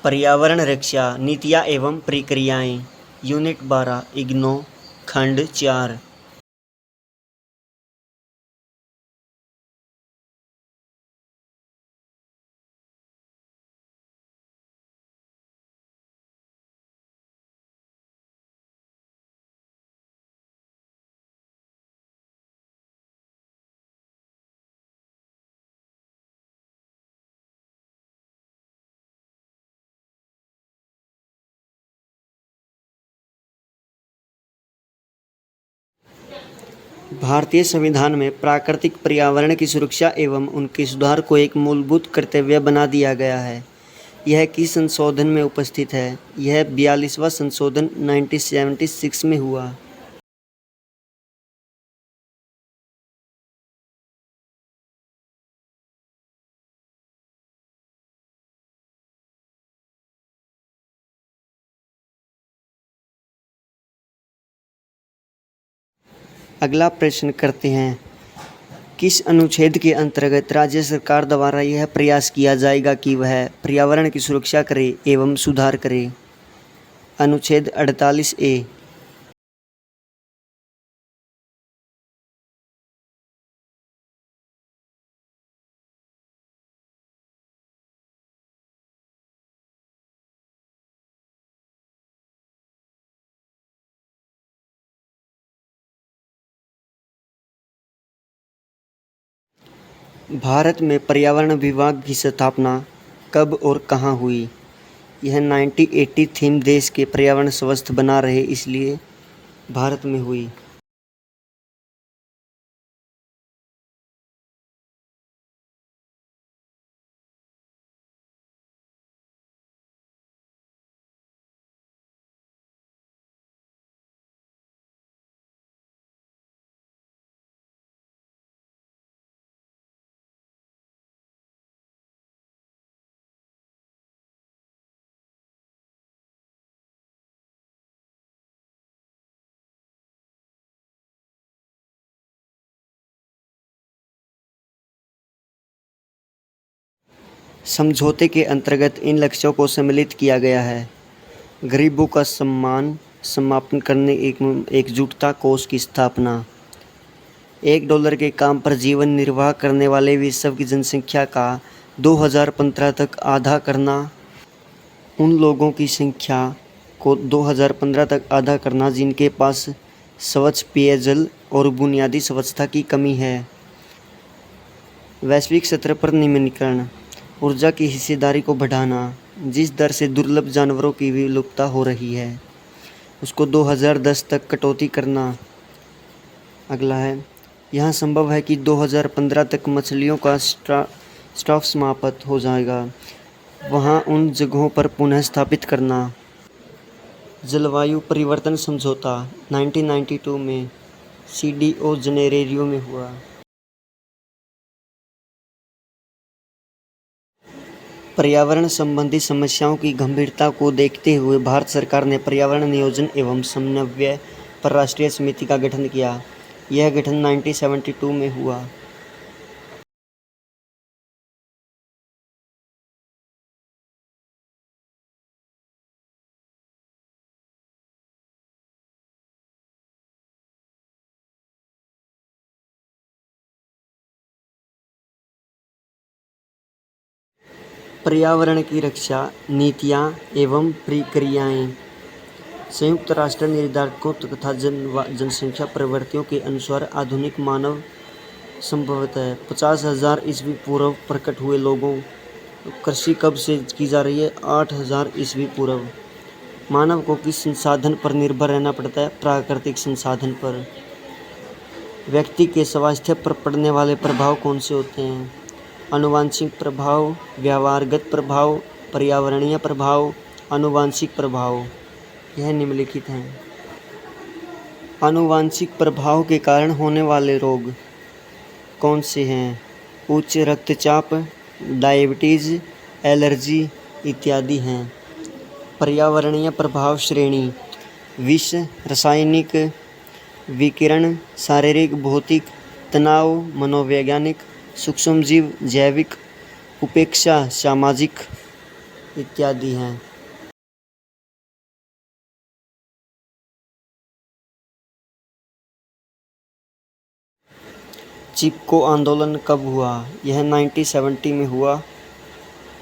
पर्यावरण रक्षा नीतियाँ एवं प्रक्रियाएँ। यूनिट 12 इग्नो खंड 4। भारतीय संविधान में प्राकृतिक पर्यावरण की सुरक्षा एवं उनके सुधार को एक मूलभूत कर्तव्य बना दिया गया है। यह किस संशोधन में उपस्थित है? यह 42वां संशोधन 1976 में हुआ। अगला प्रश्न करते हैं, किस अनुच्छेद के अंतर्गत राज्य सरकार द्वारा यह प्रयास किया जाएगा कि वह पर्यावरण की सुरक्षा करे एवं सुधार करे? अनुच्छेद 48A। भारत में पर्यावरण विभाग की स्थापना कब और कहाँ हुई? यह 1980 थीम देश के पर्यावरण स्वस्थ बना रहे इसलिए भारत में हुई। समझौते के अंतर्गत इन लक्ष्यों को सम्मिलित किया गया है। गरीबों का सम्मान समापन करने एकजुटता कोष की स्थापना। $1 के काम पर जीवन निर्वाह करने वाले विश्व की जनसंख्या का 2015 तक आधा करना। उन लोगों की संख्या को 2015 तक आधा करना जिनके पास स्वच्छ पेयजल और बुनियादी स्वच्छता की कमी है। वैश्विक स्तर पर निम्नीकरण। ऊर्जा की हिस्सेदारी को बढ़ाना। जिस दर से दुर्लभ जानवरों की विलुप्तता हो रही है उसको 2010 तक कटौती करना। अगला है, यह संभव है कि 2015 तक मछलियों का स्टॉक समाप्त हो जाएगा, वहाँ उन जगहों पर पुनः स्थापित करना। जलवायु परिवर्तन समझौता 1992 में CDO जनेरियो में हुआ। पर्यावरण संबंधी समस्याओं की गंभीरता को देखते हुए भारत सरकार ने पर्यावरण नियोजन एवं समन्वय पर राष्ट्रीय समिति का गठन किया। यह गठन 1972 में हुआ। पर्यावरण की रक्षा नीतियाँ एवं प्रक्रियाएँ। संयुक्त राष्ट्र निर्धारकों तथा जनसंख्या प्रवृत्तियों के अनुसार आधुनिक मानव संभवतः 50,000 ईस्वी पूर्व प्रकट हुए लोगों। कृषि कब से की जा रही है? 8,000 ईस्वी पूर्व। मानव को किस संसाधन पर निर्भर रहना पड़ता है? प्राकृतिक संसाधन पर। व्यक्ति के स्वास्थ्य पर पड़ने वाले प्रभाव कौन से होते हैं? आनुवंशिक प्रभाव, व्यवहारगत प्रभाव, पर्यावरणीय प्रभाव, आनुवंशिक प्रभाव। यह निम्नलिखित हैं। आनुवंशिक प्रभाव के कारण होने वाले रोग कौन से हैं? उच्च रक्तचाप, डायबिटीज़, एलर्जी इत्यादि हैं। पर्यावरणीय प्रभाव श्रेणी: विष, रासायनिक, विकिरण, शारीरिक भौतिक, तनाव, मनोवैज्ञानिक, सूक्ष्मजीव, जैविक, उपेक्षा, सामाजिक। इत्यादि हैं। चिपको आंदोलन कब हुआ? यह 1970 में हुआ।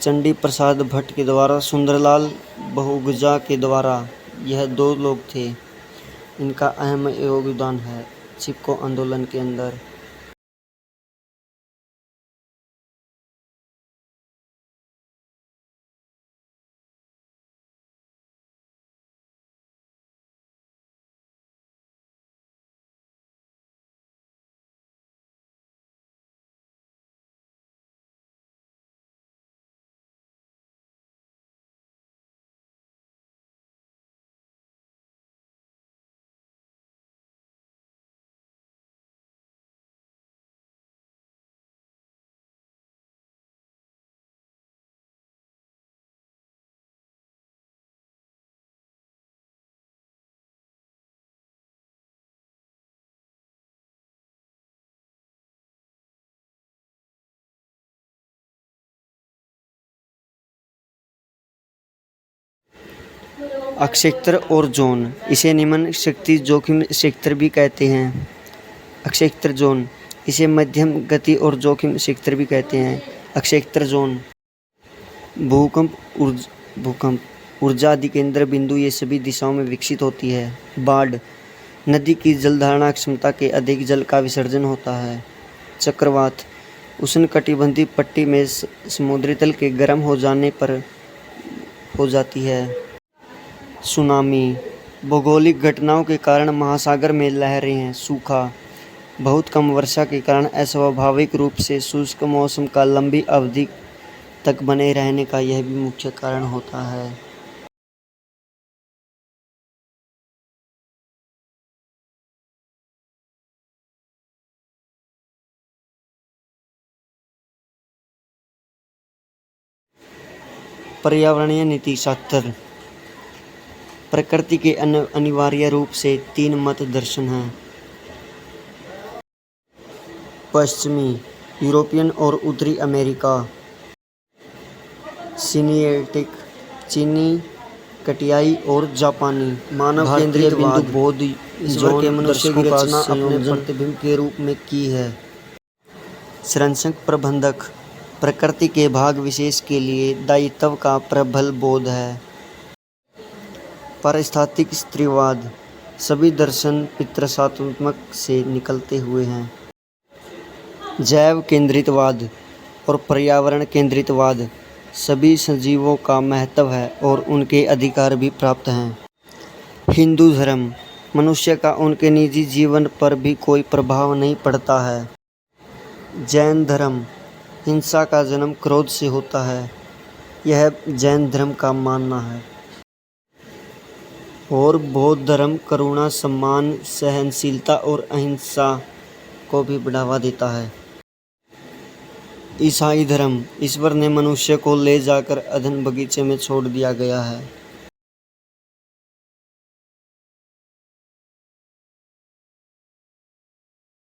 चंडी प्रसाद भट्ट के द्वारा, सुंदरलाल बहुगुजा के द्वारा। यह 2 लोग थे, इनका अहम योगदान है चिपको आंदोलन के अंदर। अक्षेत्र और जोन, इसे निम्न शक्ति जोखिम क्षेत्र भी कहते हैं। अक्षेत्र जोन, इसे मध्यम गति और जोखिम क्षेत्र भी कहते हैं। अक्षेत्र जोन भूकंप, ऊर्जा आदि केंद्र बिंदु ये सभी दिशाओं में विकसित होती है। बाढ़, नदी की जलधारण क्षमता के अधिक जल का विसर्जन होता है। चक्रवात, उष्णकटिबंधीय पट्टी में समुद्री तल के गर्म हो जाने पर हो जाती है। सुनामी, भौगोलिक घटनाओं के कारण महासागर में लहरें हैं। सूखा, बहुत कम वर्षा के कारण अस्वाभाविक रूप से शुष्क मौसम का लंबी अवधि तक बने रहने का यह भी मुख्य कारण होता है। पर्यावरणीय नीति शास्त्र, प्रकृति के अनिवार्य रूप से 3 मत दर्शन हैं। पश्चिमी, यूरोपियन और उत्तरी अमेरिका। सिनिएटिक, चीनी, कटियाई और जापानी। मानव केंद्रित बिंदु बौद्ध ईश्वर के मनुष्य की रचना अपने प्रतिबिंब के रूप में की है। संरक्षक प्रबंधक, प्रकृति के भाग विशेष के लिए दायित्व का प्रबल बोध है। पारिस्थितिक स्त्रीवाद, सभी दर्शन पितृसत्तात्मक से निकलते हुए हैं। जैव केंद्रितवाद और पर्यावरण केंद्रितवाद, सभी सजीवों का महत्व है और उनके अधिकार भी प्राप्त हैं। हिंदू धर्म, मनुष्य का उनके निजी जीवन पर भी कोई प्रभाव नहीं पड़ता है। जैन धर्म, हिंसा का जन्म क्रोध से होता है, यह जैन धर्म का मानना है। और बौद्ध धर्म करुणा, सम्मान, सहनशीलता और अहिंसा को भी बढ़ावा देता है। ईसाई धर्म, ईश्वर ने मनुष्य को ले जाकर अदन बगीचे में छोड़ दिया गया है।